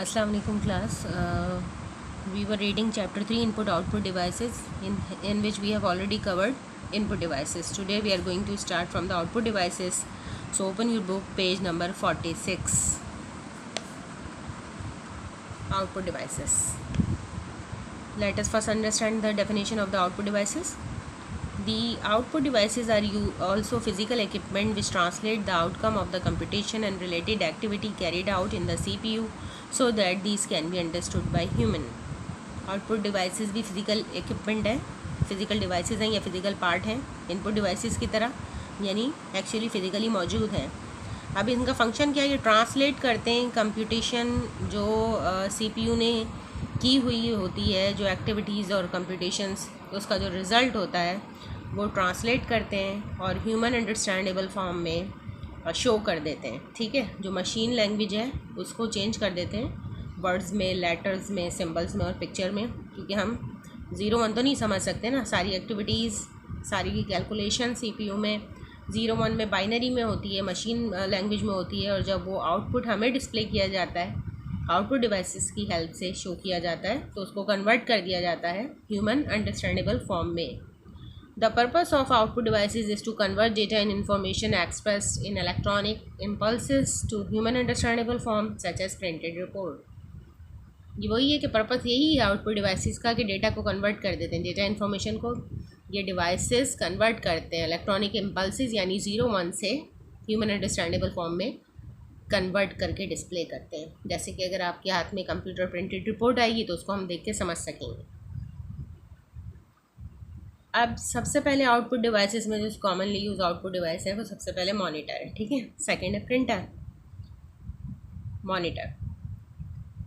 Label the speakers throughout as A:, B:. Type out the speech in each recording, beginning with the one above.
A: Assalamu alaikum class. We were reading chapter 3 input output devices in which we have already covered input devices. Today we are going to start from the output devices. So open your book, page number 46. Output devices. Let us first understand the definition of the output devices. The output devices are also physical equipment which translate the outcome of the computation and related activity carried out in the CPU so that these can be understood by human. Output devices भी physical equipment है, physical devices हैं या physical part हैं input devices की तरह, यानी actually physically मौजूद हैं. अब इनका फंक्शन क्या है, ये ट्रांसलेट करते हैं कंप्यूटेशन जो CPU ने की हुई होती है, जो एक्टिविटीज़ और कंप्यूटेशंस उसका जो रिज़ल्ट होता है वो ट्रांसलेट करते हैं और ह्यूमन अंडरस्टैंडेबल फॉर्म में शो कर देते हैं. ठीक है, जो मशीन लैंग्वेज है उसको चेंज कर देते हैं वर्ड्स में, लेटर्स में, सिंबल्स में और पिक्चर में, क्योंकि हम 0-1 तो नहीं समझ सकते ना. सारी एक्टिविटीज़, सारी की कैलकुलेशन CPU में 0-1 में बाइनरी में होती है, मशीन लैंग्वेज में होती है, और जब वो आउटपुट हमें डिस्प्ले किया जाता है, आउटपुट डिवाइसेस की हेल्प से शो किया जाता है, तो उसको कन्वर्ट कर दिया जाता है ह्यूमन अंडरस्टैंडेबल फॉर्म में. The purpose of output devices is to convert data and information expressed in electronic impulses to human understandable form such as printed report. ये वही है कि पर्पस यही है आउटपुट डिवाइसेस का कि डेटा को कन्वर्ट कर देते हैं, डेटा इन्फॉर्मेशन को ये डिवाइसेस कन्वर्ट करते हैं इलेक्ट्रॉनिक इम्पल्सेस यानी 0-1 से ह्यूमन अंडरस्टैंडेबल फॉर्म में कन्वर्ट करके डिस्प्ले करते हैं. जैसे कि अगर आपके हाथ में कंप्यूटर प्रिंटेड रिपोर्ट आएगी तो उसको हम देख के समझ सकेंगे. अब सबसे पहले आउटपुट डिवाइसेस में जो कॉमनली यूज आउटपुट डिवाइस है वो सबसे पहले मॉनिटर है. ठीक है, सेकेंड है printer. Monitor,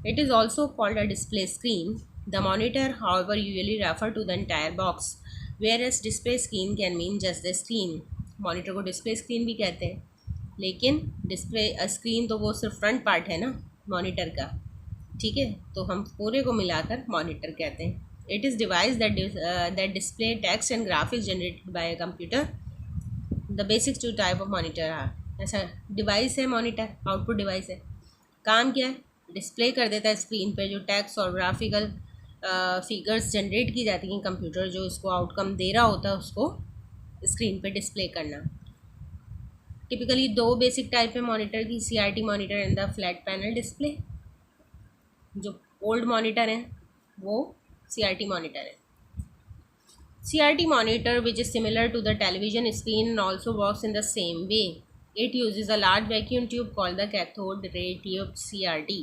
A: it is also called a display screen. The monitor, however, usually refer to the entire box, whereas display screen can mean just the screen. Monitor को display screen भी कहते हैं, लेकिन display screen तो वो सिर्फ front part है ना मॉनिटर का. ठीक है, तो हम पूरे को मिलाकर मॉनिटर कहते हैं. It is device that display text and graphics generated by a computer. The basic two type of monitor are. ऐसा डिवाइस है मॉनिटर, आउटपुट डिवाइस है. काम क्या है, डिस्प्ले कर देता है स्क्रीन पे जो टेक्स्ट और ग्राफिकल फिगर्स जनरेट की जाती हैं. कंप्यूटर जो इसको आउटकम दे रहा होता है उसको स्क्रीन पे डिस्प्ले करना. टिपिकली 2 बेसिक टाइप है मॉनिटर की, CRT monitor and the flat panel display. जो ओल्ड मॉनिटर हैं वो CRT मॉनिटर है. CRT monitor, which is similar to the television screen and also works in the same way. It uses a large vacuum tube called the cathode ray tube CRT.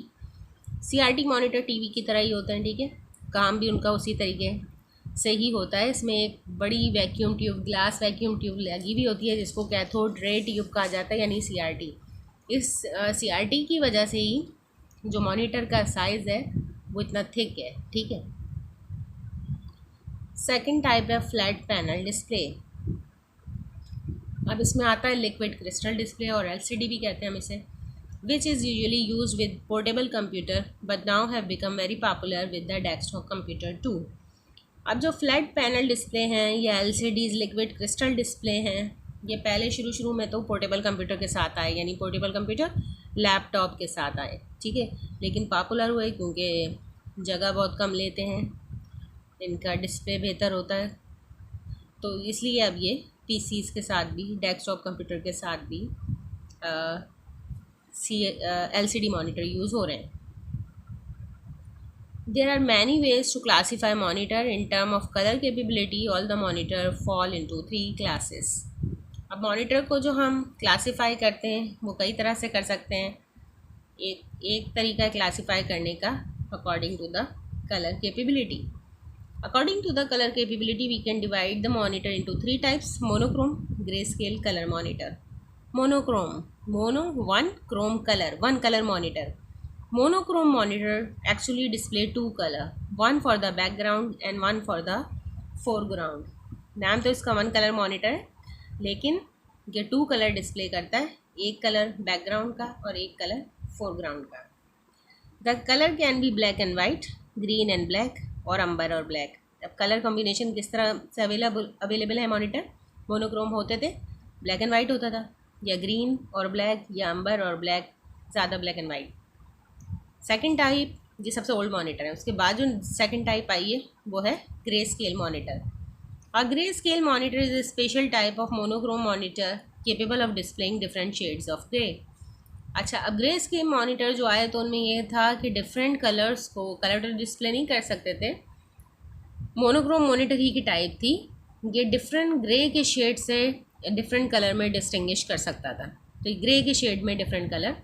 A: CRT monitor TV की तरह ही होता है. ठीक है, काम भी उनका उसी तरीके से ही होता है. इसमें एक बड़ी vacuum tube, glass vacuum tube लगी हुई होती है जिसको कैथोड रे ट्यूब कहा जाता है, यानी CRT. इस CRT की वजह से ही जो मॉनिटर का साइज़ है वो इतना थिक है. ठीक है. सेकेंड टाइप है फ्लैट पैनल डिस्प्ले. अब इसमें आता है लिक्विड क्रिस्टल डिस्प्ले और LCD भी कहते हैं हम इसे, which is usually used with portable computer but now have become very popular with the desktop computer too. अब जो फ्लैट पैनल डिस्प्ले हैं या LCDs लिक्विड क्रिस्टल डिस्प्ले हैं, ये पहले शुरू में तो पोर्टेबल कंप्यूटर के साथ आए, यानी पोर्टेबल कंप्यूटर लैपटॉप के साथ आए. ठीक है, लेकिन पॉपुलर हुए क्योंकि जगह बहुत कम लेते हैं, इनका डिस्प्ले बेहतर होता है, तो इसलिए अब ये PCs के साथ भी, डेस्कटॉप कंप्यूटर के साथ भी LCD मॉनिटर यूज़ हो रहे हैं. There are many ways to classify monitor in term of color capability. All the monitor fall into 3 classes. अब मॉनिटर को जो हम क्लासीफाई करते हैं वो कई तरह से कर सकते हैं. एक तरीका क्लासीफाई करने का according to the colour capability. According to the color capability, we can divide the monitor into 3 types: monochrome, grayscale, color monitor. Monochrome, mono, one, chrome, color, one color monitor. Monochrome monitor actually display 2 color, one for the background and one for the foreground. नाम तो इसका 1 color monitor है, लेकिन ये 2 color display करता है, एक colour background का और एक कलर फोरग्राउंड का. The color can be black and white, green and black और अंबर और ब्लैक. अब कलर कॉम्बिनेशन किस तरह से अवेलेबल है मॉनिटर. मोनोक्रोम होते थे, ब्लैक एंड वाइट होता था, या ग्रीन और ब्लैक, या अंबर और ब्लैक, ज़्यादा black and white. Second type, ये सबसे ओल्ड मॉनिटर है। उसके बाद जो सेकंड टाइप आई है वो है grey scale monitor. A grayscale monitor is a special type of monochrome monitor capable of displaying different shades of grey. अच्छा, अब ग्रे स्केल मॉनिटर जो आए तो उनमें ये था कि डिफरेंट कलर्स को कलर डिस्प्ले नहीं कर सकते थे। मोनोक्रोम मॉनिटर ही की टाइप थी। ये डिफरेंट ग्रे के शेड से डिफरेंट कलर में डिस्टिंग्विश कर सकता था। तो ग्रे के शेड में डिफरेंट कलर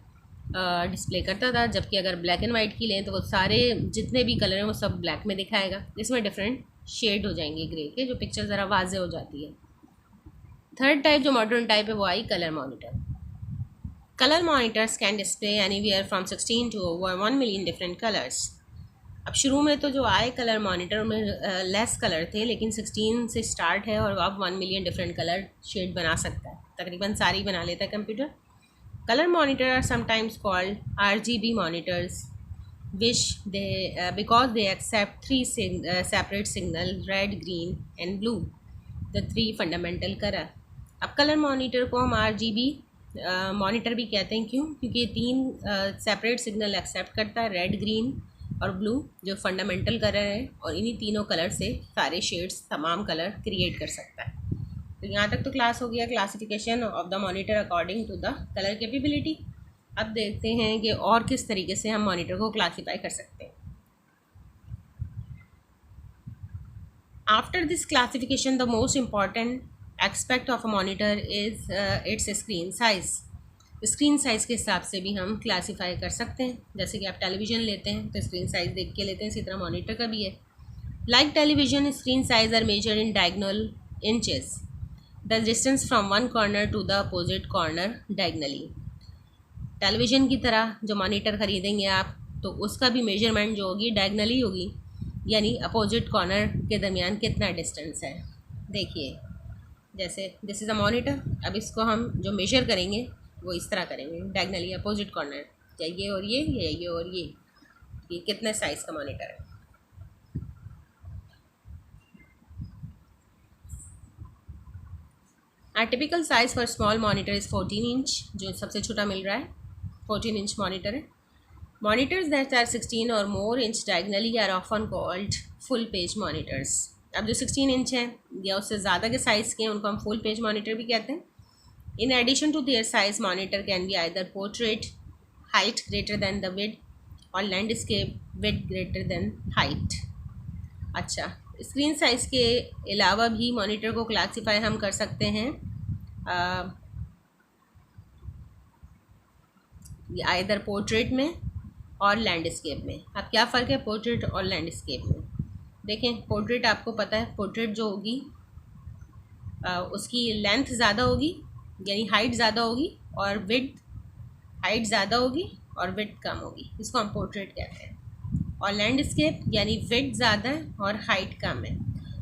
A: डिस्प्ले करता था, जबकि अगर ब्लैक एंड वाइट की लें तो वो सारे जितने भी कलर हैं वो सब ब्लैक में दिखाएगा। इसमें डिफरेंट शेड हो जाएंगे ग्रे के, जो पिक्चर ज़रा वाजे हो जाती है। थर्ड टाइप जो मॉडर्न टाइप है वो आई colour monitor. Colour monitors can display anywhere from 16 to over 1 million different colours. अब शुरू में तो जो आए कलर मॉनिटर में लेस कलर थे, लेकिन 16 से स्टार्ट है और अब 1 मिलियन डिफरेंट कलर शेड बना सकता है, तकरीबन सारी बना लेता है computer. Colour monitor are sometimes called RGB monitors, which because they accept three separate signal, red, green and blue, the three fundamental color। अब कलर मॉनिटर को हम RGB मॉनिटर भी कहते हैं। क्यों? क्योंकि ये तीन सेपरेट सिग्नल एक्सेप्ट करता है, रेड, ग्रीन और ब्लू, जो फंडामेंटल कलर है, और इन्हीं तीनों कलर से सारे शेड्स, तमाम कलर क्रिएट कर सकता है। तो यहाँ तक तो क्लास हो गया classification of the monitor according to the colour capability. अब देखते हैं कि और किस तरीके से हम मॉनिटर को क्लासीफाई कर सकते हैं। After this classification the most important aspect of a monitor is it's screen size. Screen size के हिसाब से भी हम क्लासीफाई कर सकते हैं। जैसे कि आप टेलीविज़न लेते हैं तो स्क्रीन साइज़ देख के लेते हैं, इसी तरह मॉनिटर का भी है। Like television, screen size are measured in diagonal inches, the distance from one corner to the opposite corner diagonally. Television की तरह जो मॉनिटर ख़रीदेंगे आप, तो उसका भी मेजरमेंट जो होगी डायगनली होगी, यानी अपोजिट कॉर्नर के दरमियान कितना डिस्टेंस है। देखिए, जैसे दिस इज़ अ मॉनिटर, अब इसको हम जो मेजर करेंगे वो इस तरह करेंगे, डायगनली अपोजिट कॉर्नर, या ये और ये और ये कितने साइज़ का मॉनिटर है। Typical size for small monitor is 14 inch, जो सबसे छोटा मिल रहा है 14 इंच मॉनिटर है। Monitors that are 16 or more inch diagonally are often called full page monitors. अब जो 16 इंच हैं या उससे ज़्यादा के साइज़ के हैं उनको हम फुल पेज मॉनिटर भी कहते हैं। In addition to their size, monitor can be either portrait height greater than the width or landscape width greater than height. अच्छा, स्क्रीन साइज़ के अलावा भी मॉनिटर को क्लासीफाई हम कर सकते हैं आइदर पोर्ट्रेट में और लैंडस्केप में। अब क्या फ़र्क है पोर्ट्रेट और लैंडस्केप में? देखें, पोर्ट्रेट आपको पता है, पोर्ट्रेट जो होगी उसकी लेंथ ज़्यादा होगी, यानी हाइट ज़्यादा होगी, और विड्थ, हाइट ज़्यादा होगी और विड्थ कम होगी, इसको हम पोर्ट्रेट कहते हैं। और लैंडस्केप यानी विड्थ ज़्यादा है और हाइट कम है।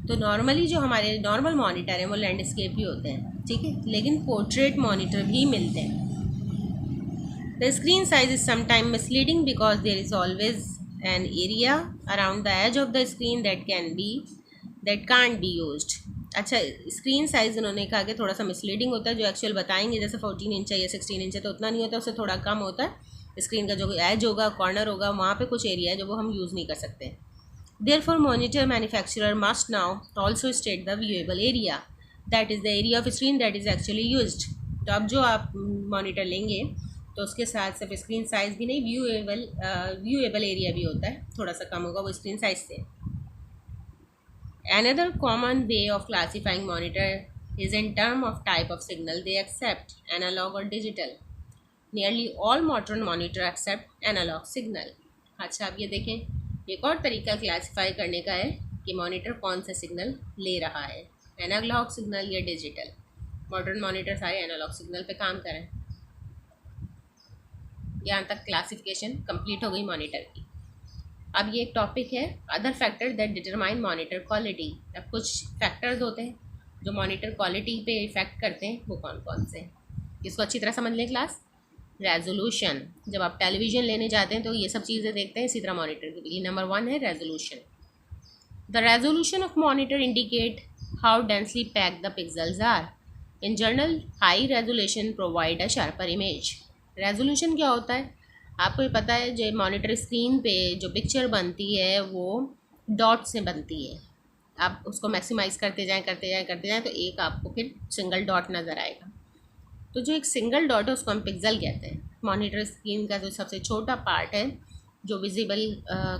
A: तो नॉर्मली जो हमारे नॉर्मल मॉनिटर हैं वो लैंडस्केप ही होते हैं, ठीक है, लेकिन पोर्ट्रेट मॉनिटर भी मिलते हैं। The screen size is sometimes misleading because there is always an area around the edge of the screen that can't be used। अच्छा, स्क्रीन साइज़ उन्होंने कहा कि थोड़ा सा मिसलीडिंग होता है, जो एक्चुअल बताएंगे, जैसे 14 इंच है या 16 इंच है तो उतना नहीं होता, उससे थोड़ा कम होता है। स्क्रीन का जो एज होगा, कॉर्नर होगा, वहाँ पे कुछ एरिया है जो वो हम यूज़ नहीं कर सकते। Therefore, monitor manufacturer must now also state the viewable area, that is the area of screen that is actually used। तो अब जो आप मॉनिटर लेंगे तो उसके साथ सिर्फ स्क्रीन साइज़ भी नहीं, व्यूएबल एरिया भी होता है, थोड़ा सा कम होगा वो स्क्रीन साइज़ से। Another common way of classifying monitor is in term of type of signal they accept, analog or digital। Nearly all modern monitor accept analog signal। अच्छा, अब ये देखें, एक और तरीका क्लासीफाई करने का है कि मॉनिटर कौन सा सिग्नल ले रहा है, एनालॉग सिग्नल या डिजिटल। मॉडर्न मॉनिटर सारे एनालॉग सिग्नल पे काम करें। यहाँ तक क्लासिफिकेशन कंप्लीट हो गई मॉनिटर की। अब ये एक टॉपिक है other factor that determine monitor quality. अब कुछ फैक्टर्स होते हैं जो मॉनिटर क्वालिटी पे इफ़ेक्ट करते हैं, वो कौन कौन से, इसको अच्छी तरह समझ लें क्लास। रेजोल्यूशन, जब आप टेलीविज़न लेने जाते हैं तो ये सब चीज़ें देखते हैं, इसी तरह मॉनिटर की भी। नंबर 1 है resolution. The resolution of monitor indicate how densely packed the pixels are. In general high resolution provide a sharper image. Resolution क्या होता है? आपको पता है जो मॉनिटर स्क्रीन पे जो पिक्चर बनती है वो डॉट से बनती है। आप उसको मैक्सिमाइज़ करते जाएं तो एक आपको फिर सिंगल डॉट नज़र आएगा। तो जो एक सिंगल डॉट है उसको हम पिक्सल कहते हैं। मॉनिटर स्क्रीन का जो सबसे छोटा पार्ट है जो विजिबल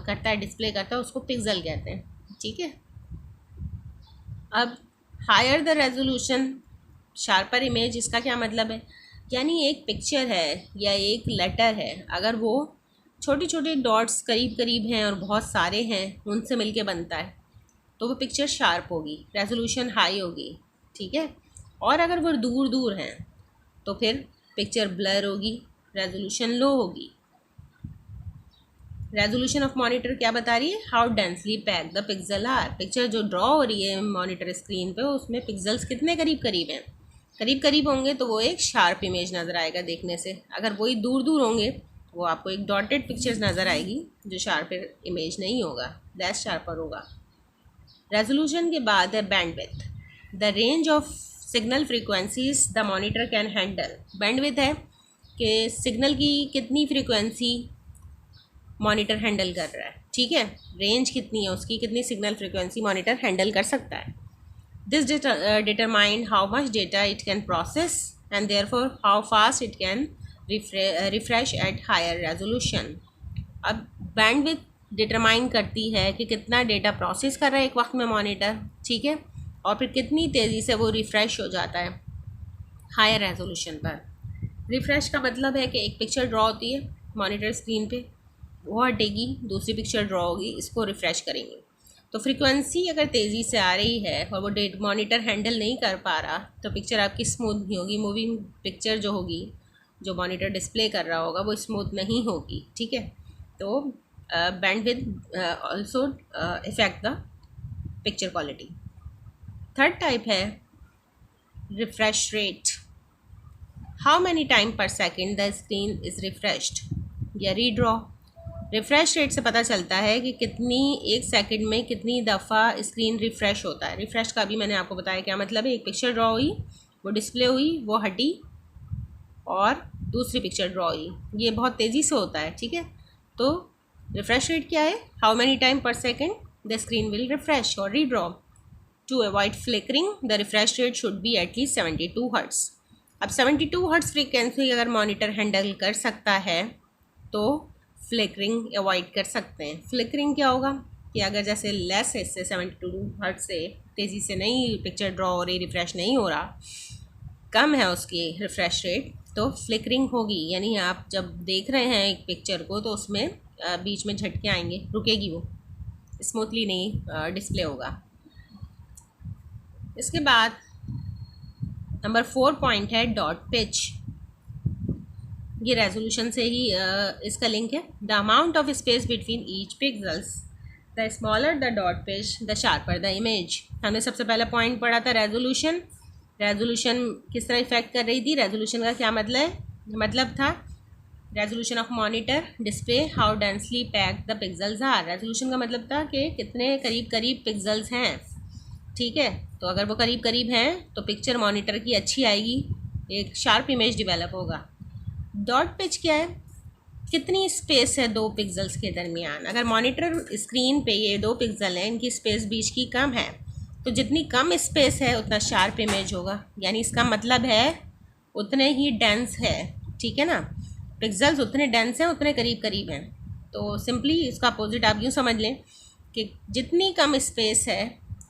A: करता है, डिस्प्ले करता है, उसको पिक्सल कहते हैं। ठीक है। अब higher the resolution sharper image, इसका क्या मतलब है? यानी एक पिक्चर है या एक लेटर है, अगर वो छोटे छोटे डॉट्स करीब करीब हैं और बहुत सारे हैं, उनसे मिलके बनता है, तो वो पिक्चर शार्प होगी, रेजोल्यूशन हाई होगी। ठीक है। और अगर वो दूर दूर हैं तो फिर पिक्चर ब्लर होगी, रेजोल्यूशन लो होगी। रेजोल्यूशन ऑफ मॉनिटर क्या बता रही है? How densely pack the pixel are. Picture जो ड्रॉ हो रही है मॉनिटर स्क्रीन पे, उसमें पिक्सल्स कितने करीब करीब हैं। करीब करीब होंगे तो वो एक शार्प इमेज नज़र आएगा देखने से। अगर वही दूर दूर होंगे वो आपको एक डॉटेड पिक्चर्स नज़र आएगी जो शार्प इमेज नहीं होगा, लेस शार्पर होगा। रेजोल्यूशन के बाद है bandwidth, the range of signal frequencies the monitor can handle. Bandwidth है कि सिग्नल की कितनी फ्रीक्वेंसी मॉनिटर हैंडल कर रहा है। ठीक है। रेंज कितनी है उसकी, कितनी सिग्नल फ्रीक्वेंसी मॉनिटर हैंडल कर सकता है। This determine how much data it can process and therefore how fast it can refresh at higher resolution. अब बैंडविड्थ डिटरमाइन करती है कि कितना डेटा प्रोसेस कर रहा है एक वक्त में मॉनिटर। ठीक है। और फिर कितनी तेज़ी से वो रिफ़्रेश हो जाता है हायर रेजोल्यूशन पर। रिफ़्रेश का मतलब है कि एक पिक्चर ड्रॉ होती है मॉनिटर स्क्रीन पे, वो हटेगी, दूसरी पिक्चर ड्रॉ होगी, इसको रिफ़्रेश करेंगे। तो फ्रीक्वेंसी अगर तेज़ी से आ रही है और वो मॉनिटर हैंडल नहीं कर पा रहा तो पिक्चर आपकी स्मूथ नहीं होगी। मूविंग पिक्चर जो होगी, जो मॉनिटर डिस्प्ले कर रहा होगा, वो स्मूथ नहीं होगी। ठीक है। तो bandwidth also effect the picture quality. Third type है refresh rate, how many time per second the screen is refreshed या रीड्रॉ। रिफ़्रेश रेट से पता चलता है कि कितनी एक सेकंड में कितनी दफ़ा स्क्रीन रिफ़्रेश होता है। रिफ़्रेश का भी मैंने आपको बताया क्या मतलब है। एक पिक्चर ड्रॉ हुई, वो डिस्प्ले हुई, वो हटी और दूसरी पिक्चर ड्रॉ हुई, ये बहुत तेज़ी से होता है। ठीक है। तो रिफ़्रेश रेट क्या है? How many time per second the screen will refresh or redraw. To avoid flickering the refresh rate should be at least 72 hertz. अब 72 हर्ट्ज़ फ्रीक्वेंसी अगर मॉनिटर हैंडल कर सकता है तो फ्लिकरिंग अवॉइड कर सकते हैं। फ्लिकरिंग क्या होगा कि अगर जैसे लेस है इससे 72 हर्ट्ज़ से तेज़ी से नहीं पिक्चर ड्रॉ हो रही, रिफ़्रेश नहीं हो रहा, कम है उसकी रिफ़्रेश रेट, तो फ्लिकरिंग होगी। यानी आप जब देख रहे हैं एक पिक्चर को तो उसमें बीच में झटके आएंगे, रुकेगी, वो स्मूथली नहीं डिस्प्ले होगा। इसके बाद नंबर 4 पॉइंट है डॉट पिच। ये रेजोल्यूशन से ही इसका लिंक है। The amount of space between each pixels, the smaller the dot pitch the sharper the image. हमने सबसे पहला पॉइंट पढ़ा था रेजोल्यूशन। रेजोल्यूशन किस तरह इफेक्ट कर रही थी? रेजोल्यूशन का क्या मतलब था resolution of monitor display how densely packed the pixels are. Resolution का मतलब था कि कितने करीब करीब पिक्सल्स हैं। ठीक है। तो अगर वो करीब करीब हैं तो पिक्चर मॉनिटर की अच्छी आएगी, एक शार्प इमेज डेवलप होगा। डॉट पिच क्या है? कितनी स्पेस है दो पिक्सल्स के दरमियान। अगर मॉनिटर स्क्रीन पे ये 2 पिक्सल हैं, इनकी स्पेस बीच की कम है, तो जितनी कम स्पेस है उतना शार्प इमेज होगा। यानी इसका मतलब है उतने ही डेंस है। ठीक है ना, पिक्सल्स उतने डेंस हैं, उतने करीब करीब हैं। तो सिंपली इसका अपोजिट आप यूँ समझ लें कि जितनी कम स्पेस है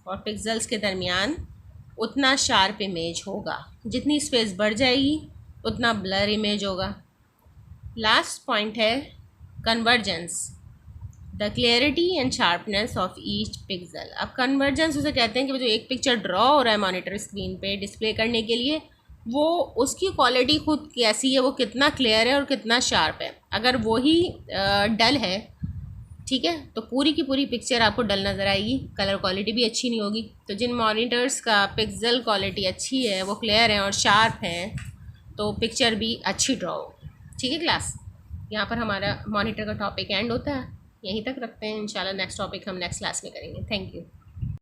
A: और पिक्सल्स के दरमियान उतना शार्प इमेज होगा। जितनी स्पेस बढ़ जाएगी उतना ब्लर इमेज होगा। लास्ट पॉइंट है convergence, the clarity and sharpness of each pixel. अब कन्वर्जेंस उसे कहते हैं कि जो एक पिक्चर ड्रॉ हो रहा है मॉनिटर स्क्रीन पे डिस्प्ले करने के लिए, वो उसकी क्वालिटी खुद कैसी है, वो कितना क्लियर है और कितना शार्प है। अगर वो ही डल है, ठीक है, तो पूरी की पूरी पिक्चर आपको डल नज़र आएगी, कलर क्वालिटी भी अच्छी नहीं होगी। तो जिन मॉनिटर्स का पिक्सल क्वालिटी अच्छी है, वो क्लियर है और शार्प है, तो पिक्चर भी अच्छी ड्रॉ होगी। ठीक है क्लास, यहाँ पर हमारा मॉनिटर का टॉपिक एंड होता है, यहीं तक रखते हैं। इंशाल्लाह नेक्स्ट टॉपिक हम नेक्स्ट क्लास में करेंगे। Thank you.